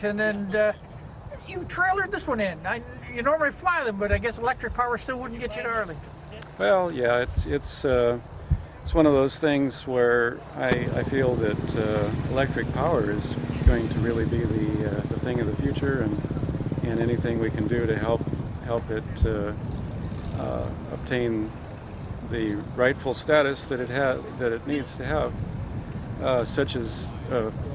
Arlington, and you trailered this one in. You normally fly them, but I guess electric power still wouldn't get you to Arlington. Well, yeah, it's one of those things where I feel that electric power is going to really be the thing of the future, and anything we can do to help it obtain the rightful status that it needs to have, such as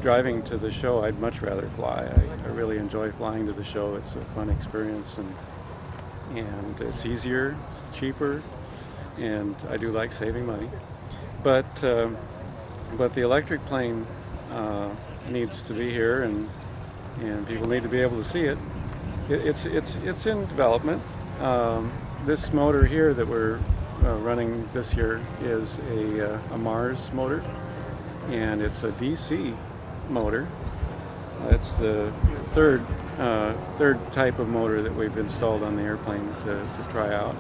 driving to the show. I'd much rather fly. I really enjoy flying to the show. It's a fun experience, and it's easier, it's cheaper, and I do like saving money. But the electric plane needs to be here, and people need to be able to see it. It's in development. This motor here that we're running this year is a Mars motor, and it's a DC motor. It's the third type of motor that we've installed on the airplane to try out.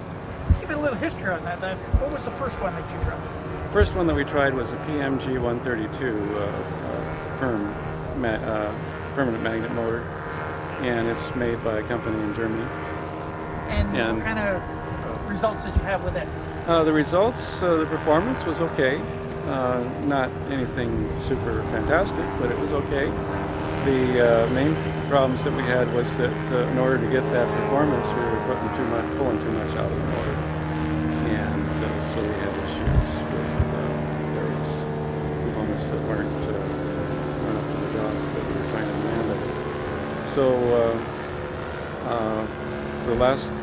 Let's give it a little history on that. What was the first one that you tried? The first one that we tried was a PMG 132 permanent magnet motor, and it's made by a company in Germany. And what kind of results did you have with it? The results, the performance was okay. Not anything super fantastic, but it was okay. The main problems that we had was that in order to get that performance, we were pulling too much out of the motor, and so we had issues with various components that weren't up to the job that we were trying to demand. So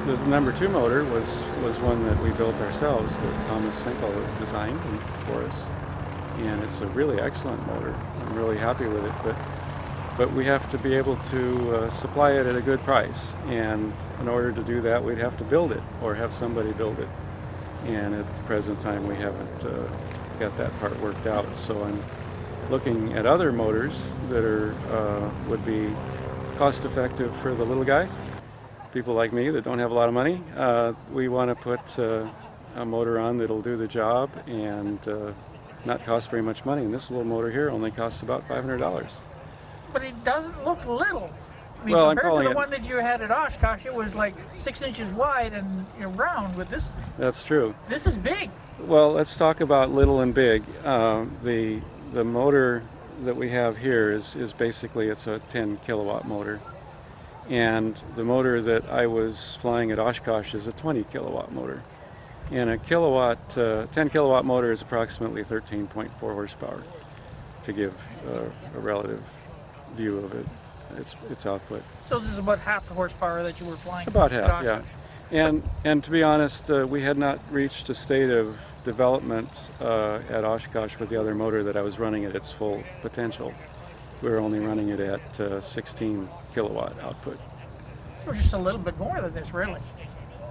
the number 2 motor was one that we built ourselves, that Thomas Senkel designed for us, and it's a really excellent motor. I'm really happy with it, but we have to be able to supply it at a good price, and in order to do that we'd have to build it or have somebody build it, and at the present time we haven't got that part worked out. So I'm looking at other motors that would be cost effective for the little guy. People like me that don't have a lot of money, we want to put a motor on that'll do the job and not cost very much money, and this little motor here only costs about $500. But it doesn't look little. I mean, well, compared to the one that you had at Oshkosh, it was like 6 inches wide and round. With this, that's true. This is big. Well, let's talk about little and big. The motor that we have here is basically, it's a 10 kilowatt motor, and the motor that I was flying at Oshkosh is a 20 kilowatt motor. And a 10 kilowatt motor is approximately 13.4 horsepower, to give a relative view of its output. So this is about half the horsepower that you were flying. About half, yeah. And to be honest, we had not reached a state of development at Oshkosh with the other motor that I was running at its full potential. We were only running it at 16 kilowatt output. So just a little bit more than this, really.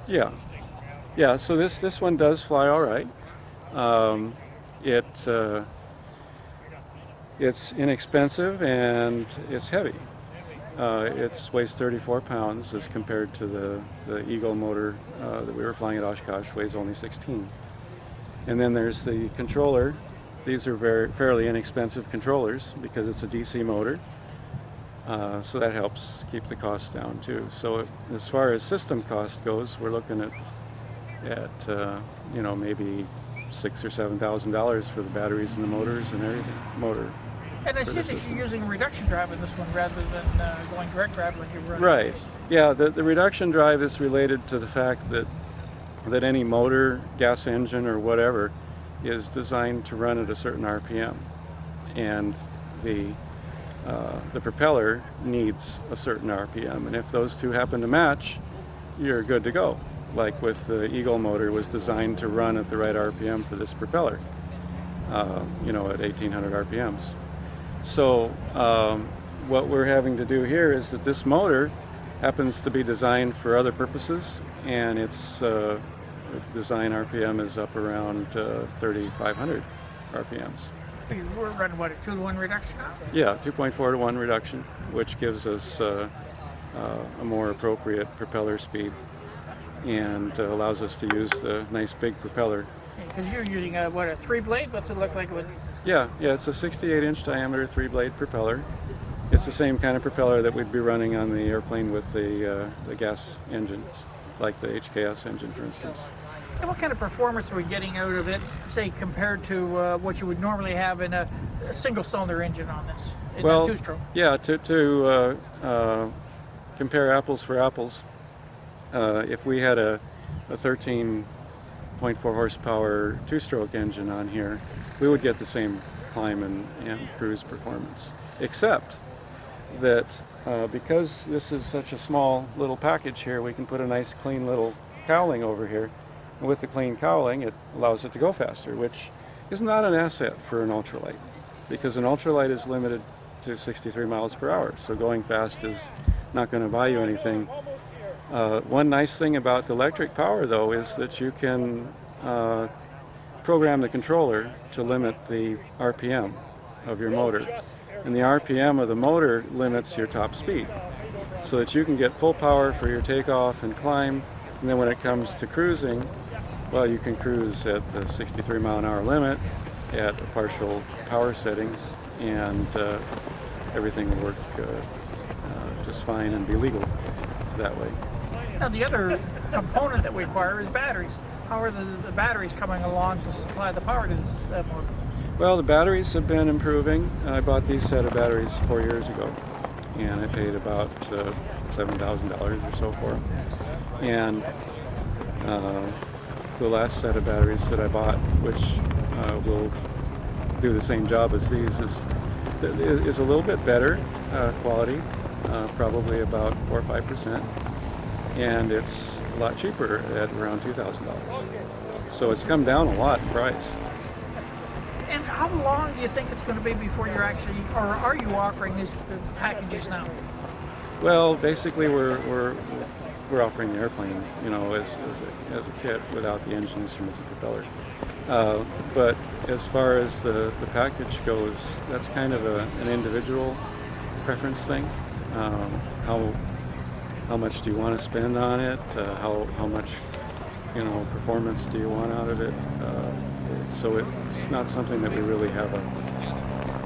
Yeah. So this one does fly all right. It's inexpensive and it's heavy. It weighs 34 pounds as compared to the Eagle motor that we were flying at Oshkosh, weighs only 16. And then there's the controller. These are fairly inexpensive controllers because it's a DC motor, so that helps keep the cost down too. So as far as system cost goes, we're looking at maybe $6,000 or $7,000 for the batteries and the motors and everything. And I see that you're using a reduction drive in this one rather than going direct drive like you were running. Right. Yeah, the reduction drive is related to the fact that any motor, gas engine, or whatever is designed to run at a certain RPM, and the propeller needs a certain RPM, and if those two happen to match, you're good to go. Like with the Eagle motor, was designed to run at the right RPM for this propeller, at 1800 RPMs. So what we're having to do here is that this motor happens to be designed for other purposes, and its design RPM is up around 3,500 RPMs. You were running, what, a 2-to-1 reduction? Yeah, 2.4 to 1 reduction, which gives us a more appropriate propeller speed and allows us to use the nice big propeller. Because you're using a 3-blade? What's it look like? Yeah, it's a 68-inch diameter 3-blade propeller, It's the same kind of propeller that we'd be running on the airplane with the gas engines, like the HKS engine, for instance. And what kind of performance are we getting out of it, say, compared to what you would normally have in a single-cylinder engine on this, in a two-stroke? Yeah, to compare apples for apples, if we had a 13.4 horsepower two-stroke engine on here, we would get the same climb and cruise performance, except that because this is such a small little package here, we can put a nice clean little cowling over here. And with the clean cowling, it allows it to go faster, which is not an asset for an ultralight, because an ultralight is limited to 63 miles per hour, so going fast is not going to buy you anything. One nice thing about the electric power, though, is that you can program the controller to limit the RPM of your motor. And the RPM of the motor limits your top speed, so that you can get full power for your takeoff and climb. And then when it comes to cruising, well, you can cruise at the 63 mile an hour limit at a partial power setting, and everything will work just fine and be legal that way. Now, the other component that we require is batteries. How are the batteries coming along to supply the power to this motor? Well, the batteries have been improving. I bought these set of batteries 4 years ago, and I paid about $7,000 or so for them. And the last set of batteries that I bought, which will do the same job as these, is a little bit better quality, probably about 4 or 5%, and it's a lot cheaper at around $2,000. So it's come down a lot in price. And how long do you think it's going to be before you're actually, or are you offering these packages now? Well, basically we're offering the airplane, you know, as a kit without the engine, instruments, and propeller. But as far as the package goes, that's kind of an individual preference thing. How much do you want to spend on it? How much, you know, performance do you want out of it? So it's not something that we really have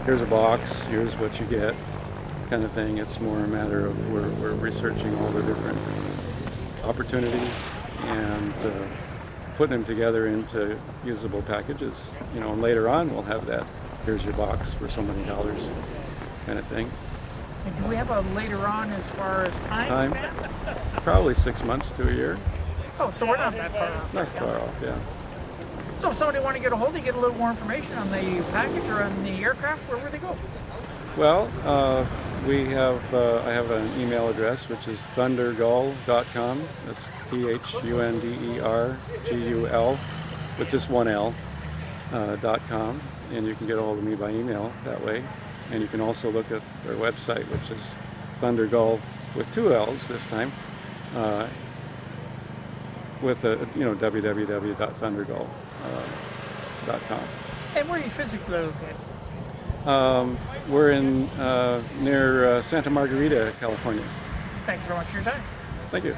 here's a box, here's what you get kind of thing. It's more a matter of we're researching all the different opportunities and putting them together into usable packages. You know, and later on we'll have that, here's your box for so many dollars kind of thing. And do we have a later on as far as time span? Probably 6 months to a year. Oh, so we're not that far off. Not far off, yeah. So if somebody want to get a hold of you, get a little more information on the package or on the aircraft, where would they go? Well, I have an email address, which is thundergull.com. That's THUNDERGUL with just one L, .com. And you can get a hold of me by email that way. And you can also look at their website, which is Thundergull with two L's this time, with www.thundergull.com. And where are you physically located? We're in near Santa Margarita, California. Thank you very much for your time. Thank you.